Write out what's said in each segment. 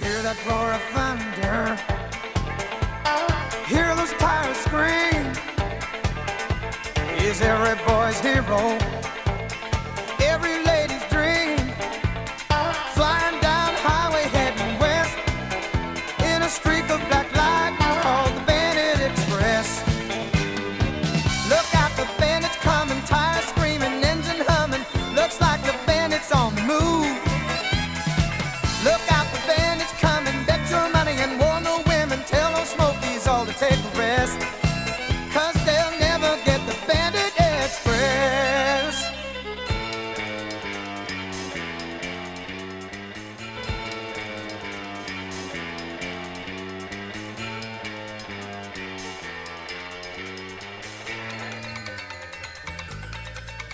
Hear that roar of thunder. Hear those tires scream. He's every boy's hero, every lady's dream. Flying down highway heading west in a streak of black light called the Bandit Express. Look out, the bandit's coming, tires screaming, engine humming. Looks like the bandit's on the move. Look out, the bandit's coming, bet your money and warn the women. Tell those smokies all to take a rest, 'cause they'll never get the Bandit Express.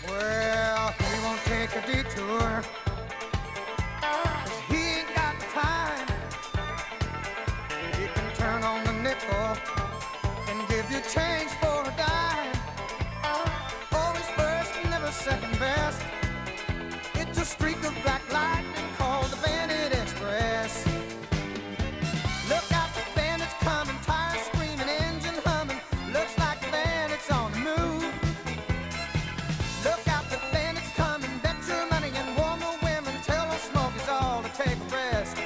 Well, he won't take a detour, 'cause he ain't got the time. He can turn on the nickel and give you change for a dime. Always first, never second best. It's a streak of black lightning called the Bandit Express. Look out, the bandit's coming, tires screaming, engine humming. Looks like the bandit's on the move. Look out, the bandit's coming, bet your money and warn the women. Tell those smokies all to take a rest,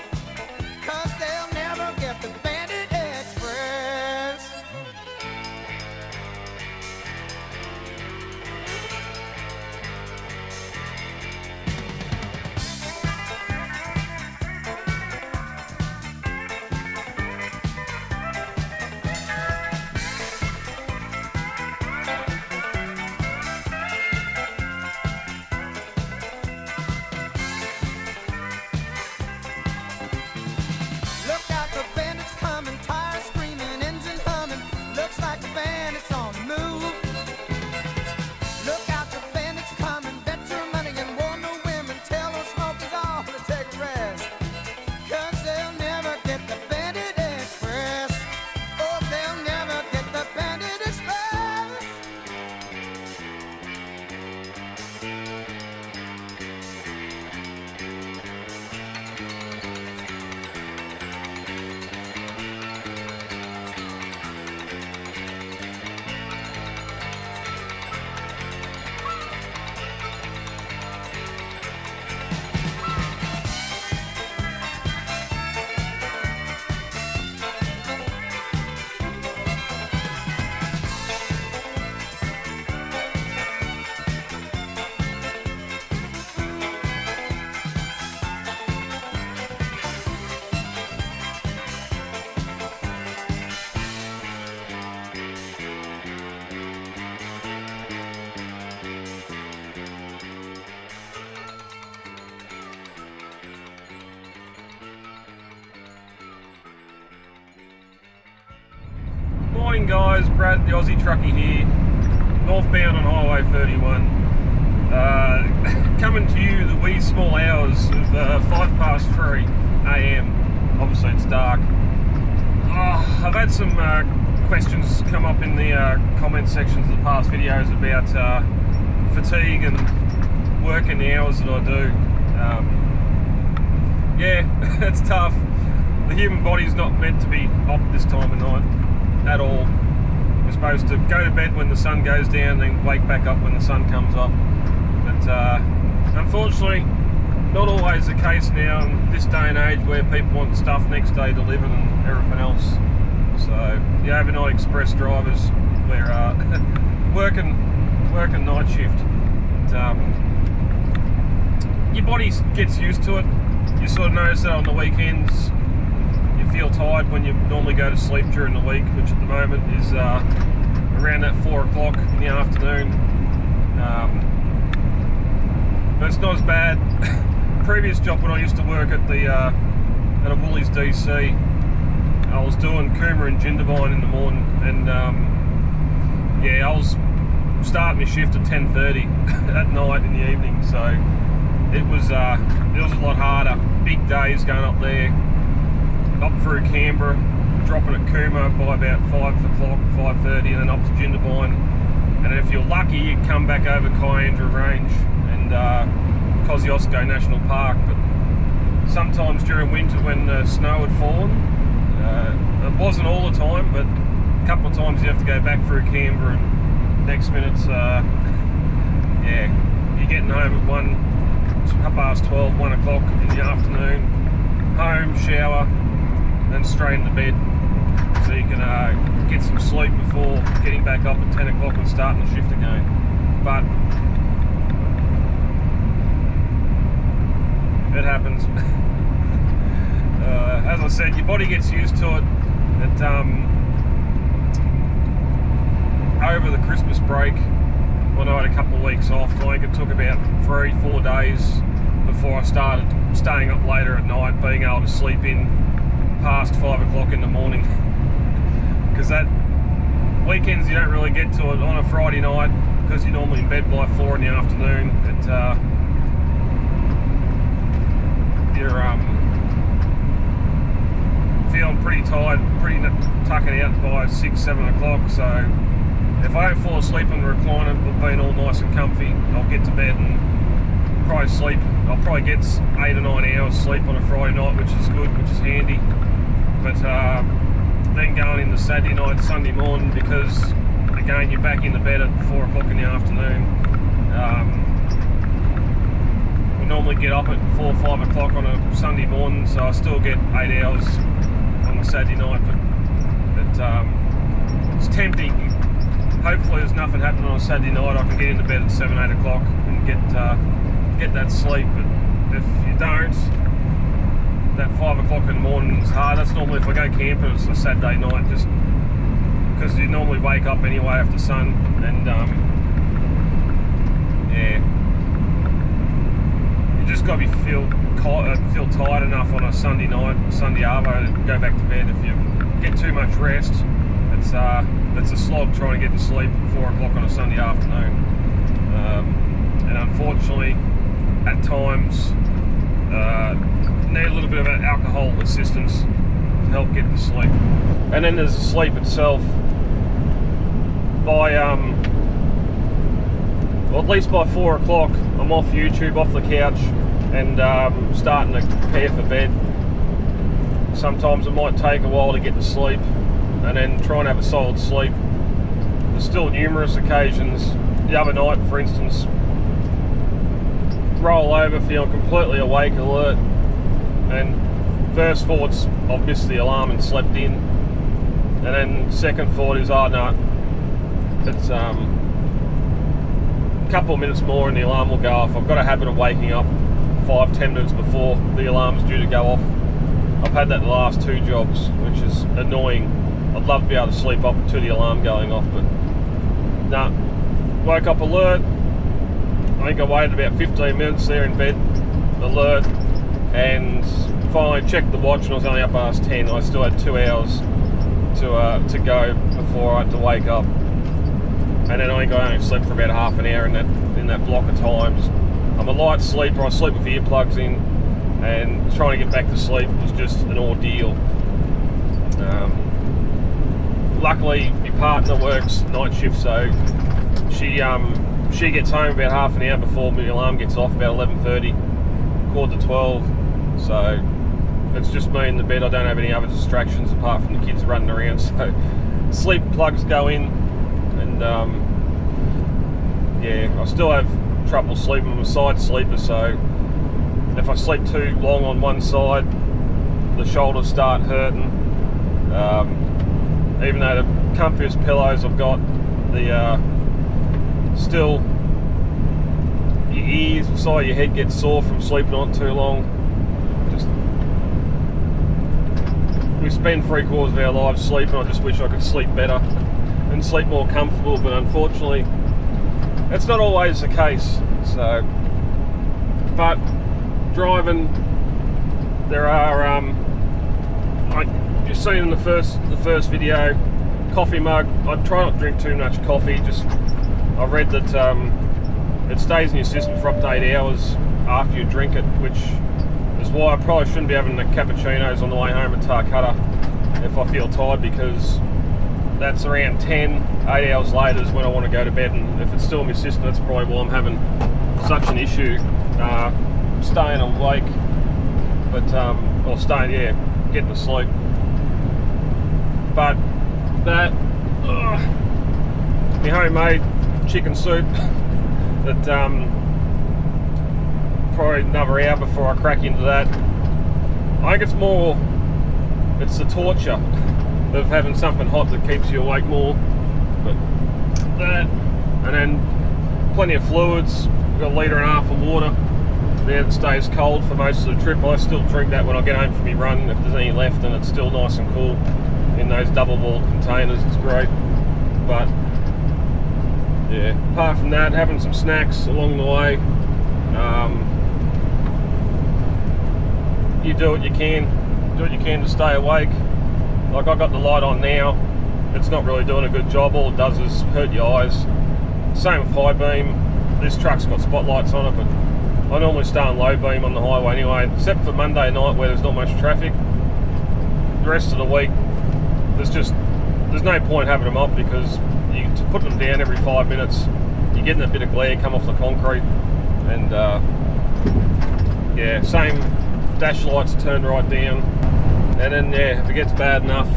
'cause they'll never get the Bandit Express. Look out, the bandit's coming, tires screaming, engine humming. Looks like the bandit's on the move. Look out, the bandit's coming, bet your money and warn the women. Tell those smokers all to take a rest, 'cause they'll never get the Bandit Express. Oh, they'll never get the Bandit Express. Morning guys, Brad the Aussie Truckie here, northbound on Highway 31. Coming to you the wee small hours of 3:05 AM. Obviously it's dark. I've had some questions come up in the comment sections of the past videos about fatigue and working the hours that I do. Yeah, it's tough. The human body's not meant to be up this time of night at all. We're supposed to go to bed when the sun goes down, then wake back up when the sun comes up. But unfortunately, not always the case now in this day and age, where people want stuff next day delivered and everything else. So the overnight express drivers, we're working night shift. But, your body gets used to it. You sort of notice that on the weekends. You feel tired when you normally go to sleep during the week, which at the moment is around that 4 o'clock in the afternoon. But it's not as bad. Previous job, when I used to work at the at a Woolies DC, I was doing Cooma and Jindabyne in the morning, and yeah, I was starting my shift at 10:30 at night in the evening, so it was a lot harder. Big days going up there, up through Canberra, dropping at Cooma by about 5 o'clock, 5:30, and then up to Jindabyne. And if you're lucky, you come back over Kyandra Range and Kosciuszko National Park. But sometimes during winter when snow had fallen. It wasn't all the time, but a couple of times you have to go back through Canberra and next minute's, yeah, you're getting home at 12, 1 o'clock in the afternoon, home, shower, then straight into bed, so you can get some sleep before getting back up at 10 o'clock and starting the shift again. But it happens. As I said, your body gets used to it. Over the Christmas break, when I had a couple of weeks off, I think it took about 3-4 days before I started staying up later at night, being able to sleep in past 5 o'clock in the morning. Because that weekends you don't really get to it on a Friday night, because you're normally in bed by 4 in the afternoon. You're feeling pretty tired, pretty tucking out by 6-7 o'clock. So if I don't fall asleep in the recliner, being all nice and comfy, I'll get to bed and probably sleep. I'll probably get 8 or 9 hours sleep on a Friday night, which is good, which is handy. But then going into Saturday night, Sunday morning, because again you're back into bed at 4 o'clock in the afternoon. We normally get up at 4 or 5 o'clock on a Sunday morning, so I still get 8 hours on a Saturday night. But it's tempting. Hopefully there's nothing happening on a Saturday night. I can get into bed at 7, 8 o'clock and get that sleep. But if you don't, that 5 o'clock in the morning is hard. That's normally if I go camping, it's a Saturday night, just because you normally wake up anyway after sun, and yeah, you just got to feel tired enough on a Sunday night, Sunday arvo, to go back to bed. If you get too much rest, it's a slog trying to get to sleep at 4 o'clock on a Sunday afternoon. And unfortunately, at times, need a little bit of alcohol assistance to help get to sleep. And then there's the sleep itself. By well, at least by 4 o'clock, I'm off YouTube, off the couch, and starting to prepare for bed. Sometimes it might take a while to get to sleep, and then try and have a solid sleep. There's still numerous occasions. The other night, for instance, roll over, feeling completely awake, alert, and first thought's I've missed the alarm and slept in, and then second thought is, oh no, it's a couple of minutes more and the alarm will go off. I've got a habit of waking up 5-10 minutes before the alarm's due to go off. I've had that the last 2 jobs, which is annoying. I'd love to be able to sleep up to the alarm going off, but nah. Woke up alert. I think I waited about 15 minutes there in bed, alert, and finally checked the watch and I was only up past 10. I still had 2 hours to go before I had to wake up. And then I think I only slept for about half an hour in that block of times. I'm a light sleeper. I sleep with earplugs in, and trying to get back to sleep was just an ordeal. Luckily, my partner works night shift, so she gets home about half an hour before my alarm gets off, about 11:30, 11:45. So it's just me in the bed. I don't have any other distractions apart from the kids running around. So sleep plugs go in, and yeah, I still have trouble sleeping. I'm a side sleeper, so if I sleep too long on one side, the shoulders start hurting. Even though the comfiest pillows I've got, still your ears, the side of your head gets sore from sleeping on it too long. Just, we spend 3/4 of our lives sleeping. I just wish I could sleep better and sleep more comfortable, but unfortunately that's not always the case. So, but driving, there are like you've seen in the first video, coffee mug. I try not to drink too much coffee. Just I read that it stays in your system for up to 8 hours after you drink it, which is why I probably shouldn't be having the cappuccinos on the way home at Tarcutta if I feel tired, because that's around 8 hours later is when I want to go to bed, and if it's still in my system, that's probably why I'm having such an issue staying awake. but or staying, yeah, getting to sleep. But that my homemade chicken soup that probably another hour before I crack into that. I think it's the torture of having something hot that keeps you awake more. But that, and then plenty of fluids. Got a litre and a half of water there that stays cold for most of the trip. I still drink that when I get home from my run if there's any left, and it's still nice and cool in those double-walled containers. It's great. But yeah, apart from that, having some snacks along the way. You do what you can. Do what you can to stay awake. Like, I got the light on now. It's not really doing a good job. All it does is hurt your eyes. Same with high beam. This truck's got spotlights on it, but I normally stay on low beam on the highway anyway, except for Monday night where there's not much traffic. The rest of the week, there's no point having them up, because you put them down every 5 minutes, you're getting a bit of glare come off the concrete, and yeah, same. Dash lights are turned right down, and then yeah, if it gets bad enough,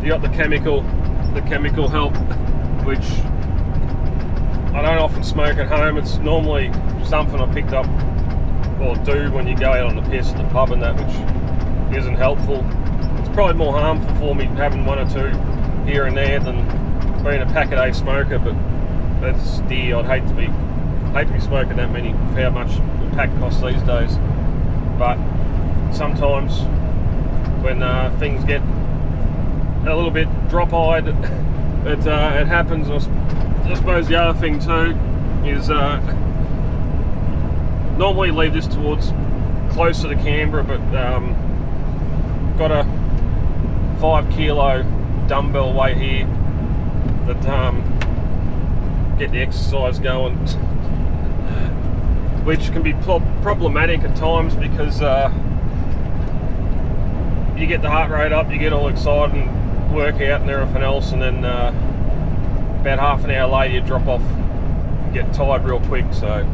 you got the chemical help, which I don't often smoke at home. It's normally something I picked up or do when you go out on the piss at the pub and that, which isn't helpful. It's probably more harmful for me having one or two here and there than being a pack-a-day smoker, but that's dear. I'd hate to be smoking that many for how much the pack costs these days. But sometimes when things get a little bit drop-eyed, it happens. I suppose the other thing too is normally leave this towards closer to Canberra, but got a 5 kilo dumbbell weight here that get the exercise going, which can be problematic at times, because you get the heart rate up, you get all excited and work out and everything else, and then about half an hour later you drop off, get tired real quick. So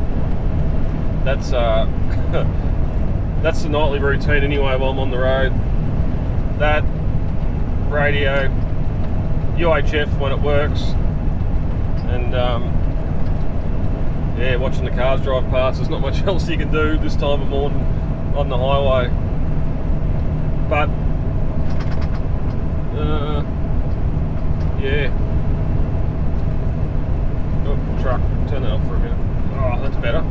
that's that's the nightly routine anyway while I'm on the road. That, radio, UHF when it works, and yeah, watching the cars drive past. There's not much else you can do this time of morning on the highway. But yeah. Oh, truck, turn that off for a minute. Oh, that's better.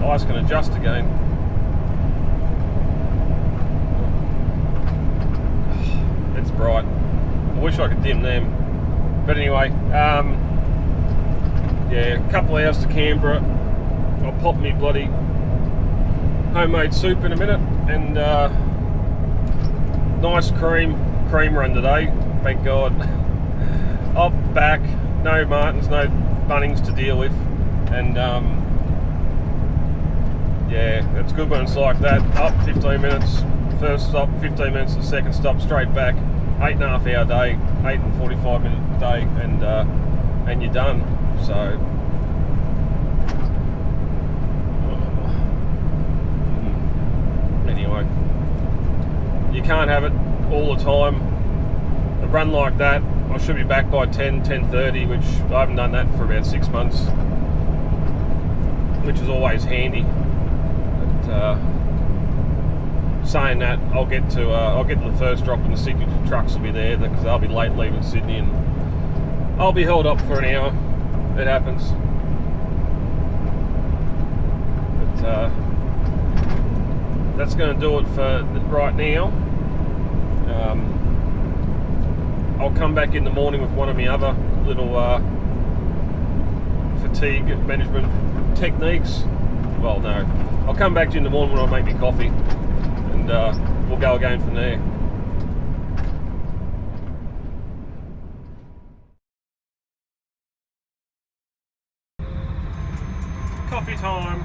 Eyes can adjust again. It's bright. I wish I could dim them. But anyway, yeah, a couple of hours to Canberra. I'll pop me bloody homemade soup in a minute, and nice cream run today, thank God. Up back, no Martins, no Bunnings to deal with, and yeah, it's good when it's like that. Up 15 minutes, first stop, 15 minutes the second stop, straight back. 8.5 hour day, 8 and 45 minute day, and you're done. So anyway, you can't have it all the time. A run like that, I should be back by 10:30, which I haven't done that for about 6 months, which is always handy. But, saying that, I'll get to the first drop, and the Sydney trucks will be there because they'll be late leaving Sydney, and I'll be held up for an hour. It happens. But that's going to do it for right now. I'll come back in the morning with one of my other little fatigue management techniques. Well, no, I'll come back to you in the morning when I make me coffee, and we'll go again from there. Coffee time.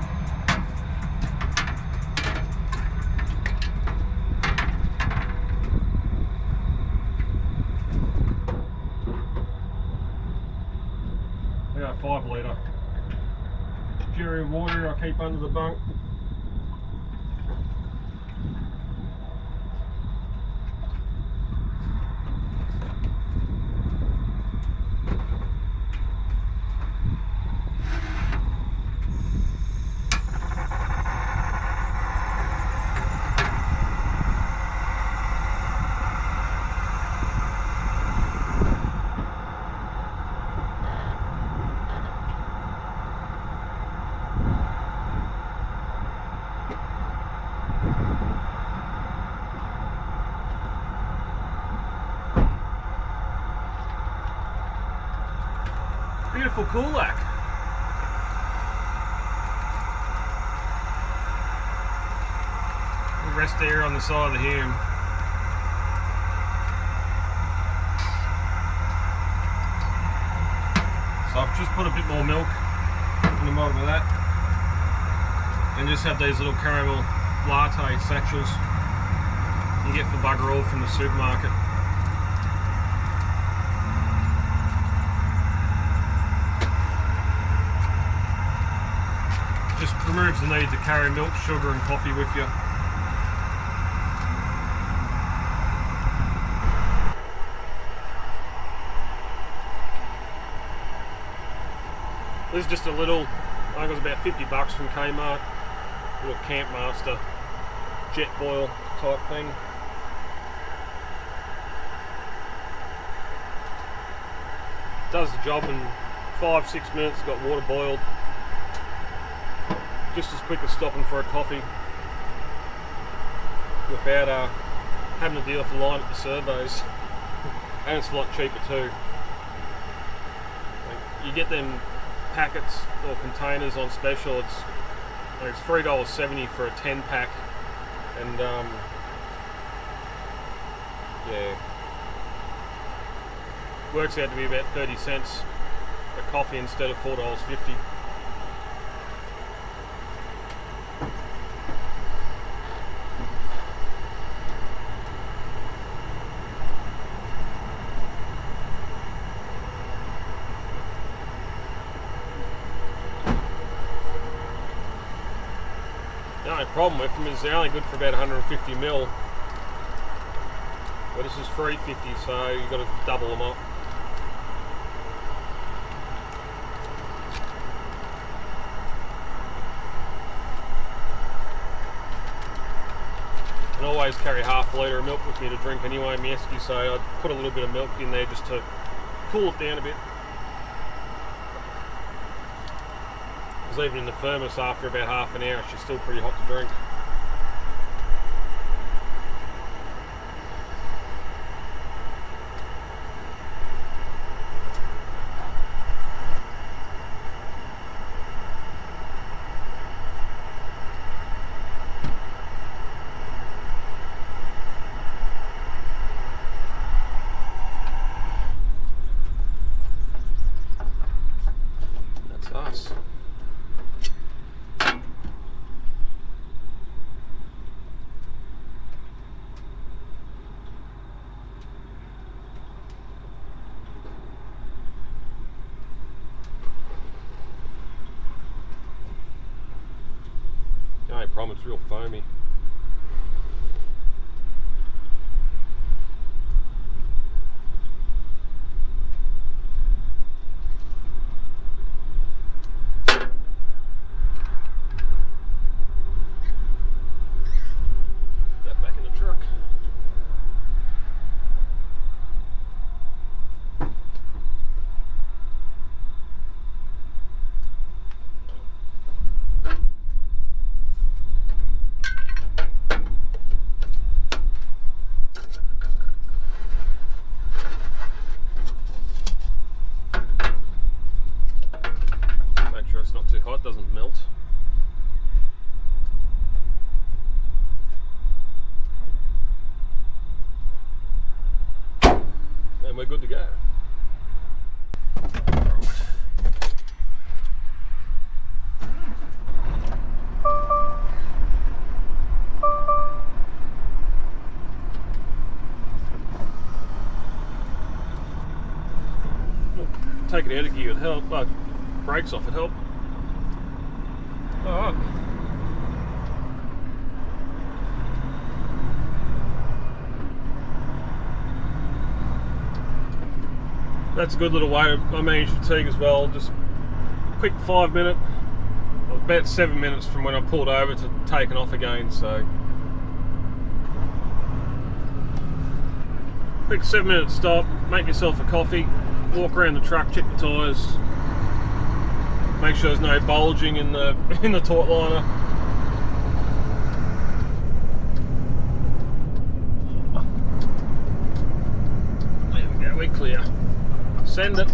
I got a 5 litre Jerry water I keep under the bunk. beautiful Kulak. Rest area on the side of the hume. So I've just put a bit more milk in the bottom of that, and just have these little caramel latte satchels you get for bugger all from the supermarket. Just removes the need to carry milk, sugar and coffee with you. This is just a little, I think it was about 50 bucks from Kmart, little Camp Master jet boil type thing. Does the job in 5-6 minutes, got water boiled. Just as quick as stopping for a coffee without having to deal with the line at the servos. And it's a lot cheaper too. You get them packets or containers on special, it's $3.70 for a 10 pack, and yeah, works out to be about 30 cents a coffee instead of $4.50. The only problem with them is they're only good for about 150 ml, but this is 350, so you've got to double them up. And I always carry half a litre of milk with me to drink anyway, my esky, so I'd put a little bit of milk in there just to cool it down a bit. Because even in the thermos, after about half an hour, she's still pretty hot to drink. That's us. The only problem, it's real foamy. Get back in the truck. Make sure it's not too hot, doesn't melt. And we're good to go. Take it out of gear would help. Brakes off would help. Oh. That's a good little way to manage fatigue as well. Just quick 5 minute, about 7 minutes from when I pulled over to taking off again. So quick 7 minute stop, make yourself a coffee, walk around the truck, check the tyres, make sure there's no bulging in the taut liner. There we go, we're clear. Send it.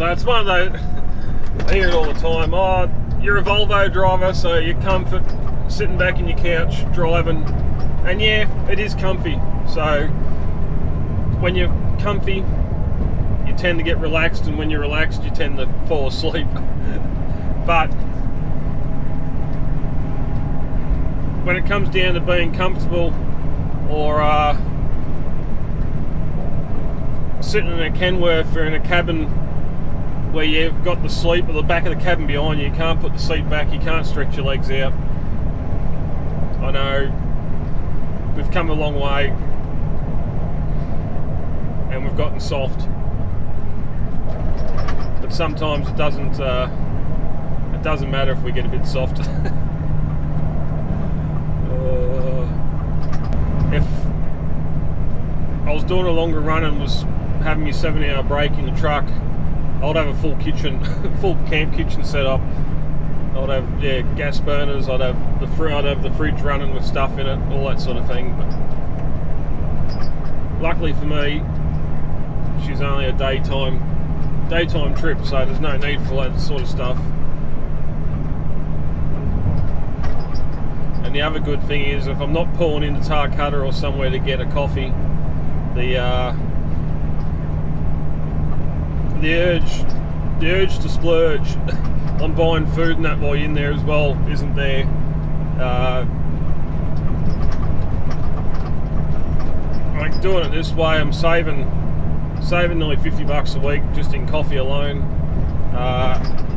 So it's one of those, I hear it all the time, oh, you're a Volvo driver, so you're comfort, sitting back in your couch, driving, and yeah, it is comfy. So when you're comfy, you tend to get relaxed, and when you're relaxed, you tend to fall asleep. But when it comes down to being comfortable, or sitting in a Kenworth or in a cabin where you've got the sleep at the back of the cabin behind you, you can't put the seat back, you can't stretch your legs out. I know we've come a long way, and we've gotten soft, but sometimes it doesn't matter if we get a bit softer. If I was doing a longer run and was having my 7-hour break in the truck, I'd have a full kitchen, full camp kitchen set up. I'd have gas burners. I'd have the fridge running with stuff in it, all that sort of thing. But luckily for me, she's only a daytime trip, so there's no need for that sort of stuff. And the other good thing is, if I'm not pulling into Tarcutta or somewhere to get a coffee, the urge to splurge on buying food and that while you're in there as well isn't there. Like doing it this way, I'm saving nearly $50 a week just in coffee alone.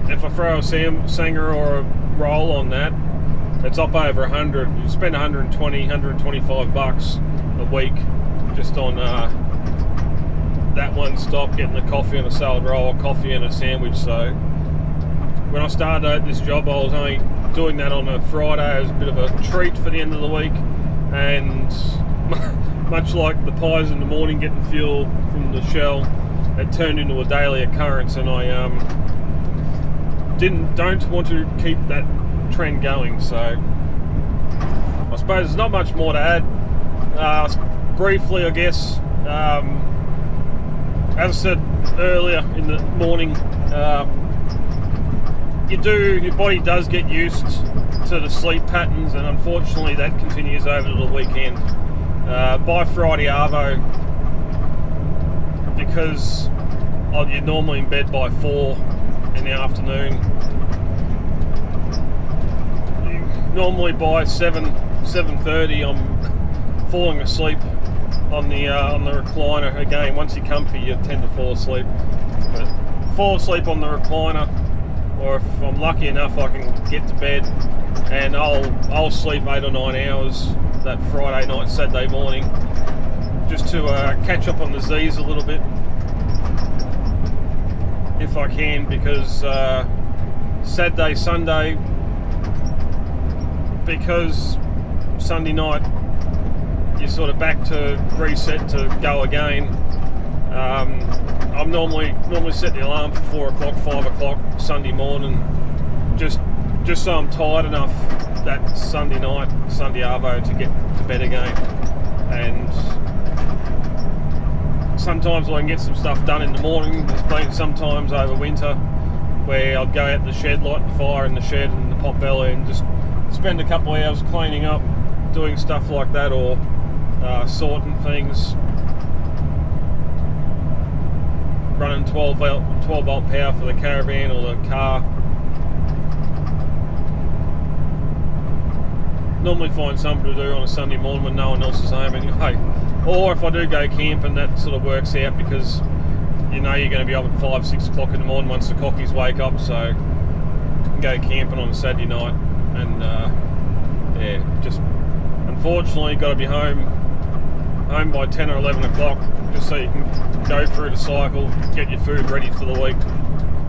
If I throw a Sanger or a roll on that, it's up over 100. You spend 120, 125 bucks a week just on that one stop, getting the coffee and a salad roll, coffee and a sandwich. So when I started out this job, I was only doing that on a Friday as a bit of a treat for the end of the week, and much like the pies in the morning getting fuel from the Shell, it turned into a daily occurrence, and I don't want to keep that trend going. So I suppose there's not much more to add. Briefly, I guess, as I said earlier in the morning, your body does get used to the sleep patterns, and unfortunately that continues over to the weekend. By Friday arvo, because you're normally in bed by 4 in the afternoon, normally by 7:30 I'm falling asleep on the recliner. Again, once you're comfy, you tend to fall asleep. But fall asleep on the recliner, or if I'm lucky enough, I can get to bed, and I'll sleep 8 or 9 hours that Friday night, Saturday morning, just to catch up on the Z's a little bit, if I can, because Saturday, Sunday, because Sunday night you're sort of back to reset to go again. I'm normally set the alarm for 4 o'clock, 5 o'clock Sunday morning, just so I'm tired enough that Sunday night, Sunday arvo, to get to bed again. And sometimes I can get some stuff done in the morning. There's been sometimes over winter where I'd go out to the shed, light the fire in the shed and the pot belly, and just spend a couple of hours cleaning up, doing stuff like that, or sorting things, running 12 volt power for the caravan or the car. Normally find something to do on a Sunday morning when no one else is home anyway. Or if I do go camping, that sort of works out, because you know you're going to be up at 5, 6 o'clock in the morning once the cockies wake up, so you can go camping on a Saturday night. And just unfortunately got to be home by 10 or 11 o'clock, just so you can go through the cycle, get your food ready for the week,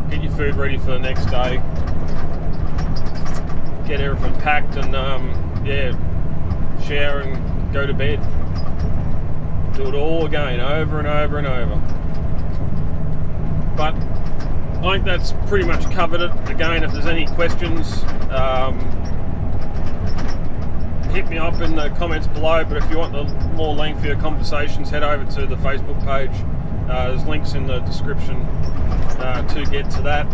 get your food ready for the next day, get everything packed, and shower and go to bed. Do it all again, over and over and over. But I think that's pretty much covered it. Again, if there's any questions, hit me up in the comments below. But if you want the more lengthier conversations, head over to the Facebook page. There's links in the description. to get to that,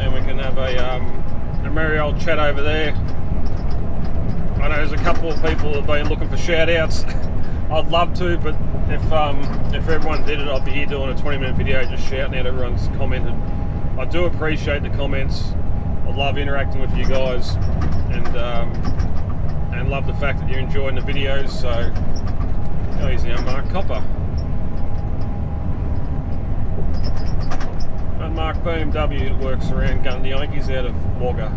and we can have a merry old chat over there. I know there's a couple of people that have been looking for shout outs. I'd love to, but if everyone did it, I'd be here doing a 20-minute video just shouting out everyone's commented. I do appreciate the comments. I love interacting with you guys, and love the fact that you're enjoying the videos. So go easy on Mark Copper. Unmarked BMW that works around gunning the Yankees out of Wagga.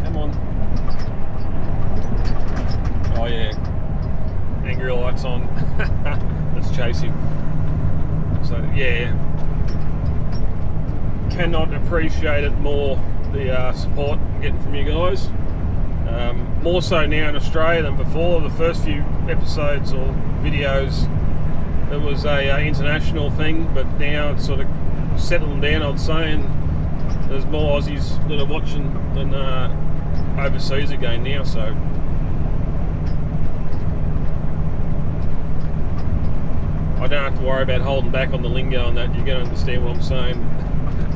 Come on. Oh yeah. Angry lights on. Let's chase him. So yeah. Cannot appreciate it more, the support I'm getting from you guys. More so now in Australia than before. The first few episodes or videos, it was a international thing, but now it's sort of settling down, I'd say, and there's more Aussies that are watching than overseas again now. So I don't have to worry about holding back on the lingo and that. You're going to understand what I'm saying,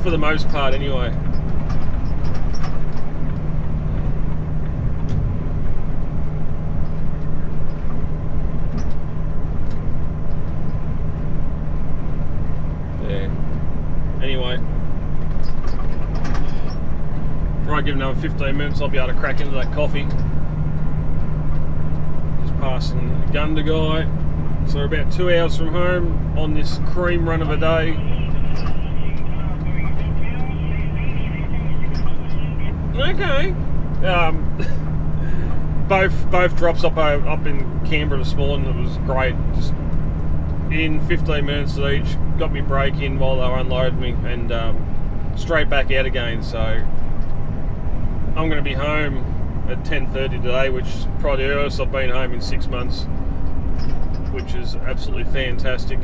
for the most part anyway. Anyway, probably give another 15 minutes, I'll be able to crack into that coffee. Just passing Gunda guy. So we're about 2 hours from home on this cream run of a day. Okay. Both drops up in Canberra this morning. It was great. Just in 15 minutes each, got me break in while they were unloading me, and straight back out again. So I'm going to be home at 10:30 today, which is probably the earliest I've been home in 6 months, which is absolutely fantastic.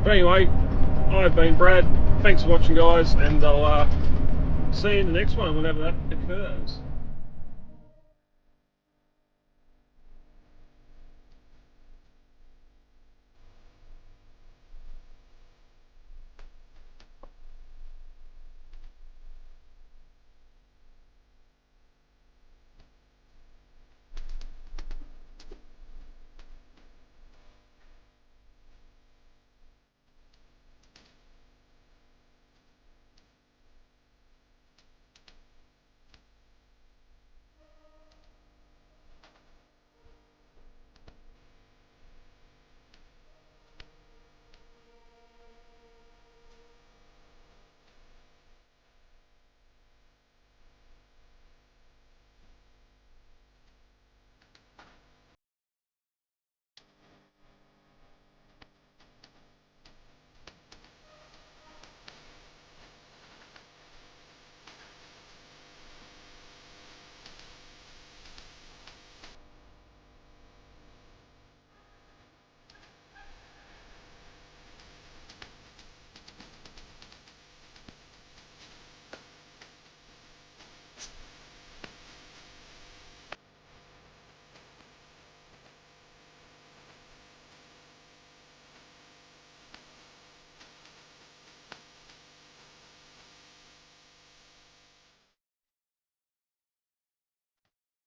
But anyway, I've been Brad. Thanks for watching, guys, and I'll see you in the next one whenever that occurs.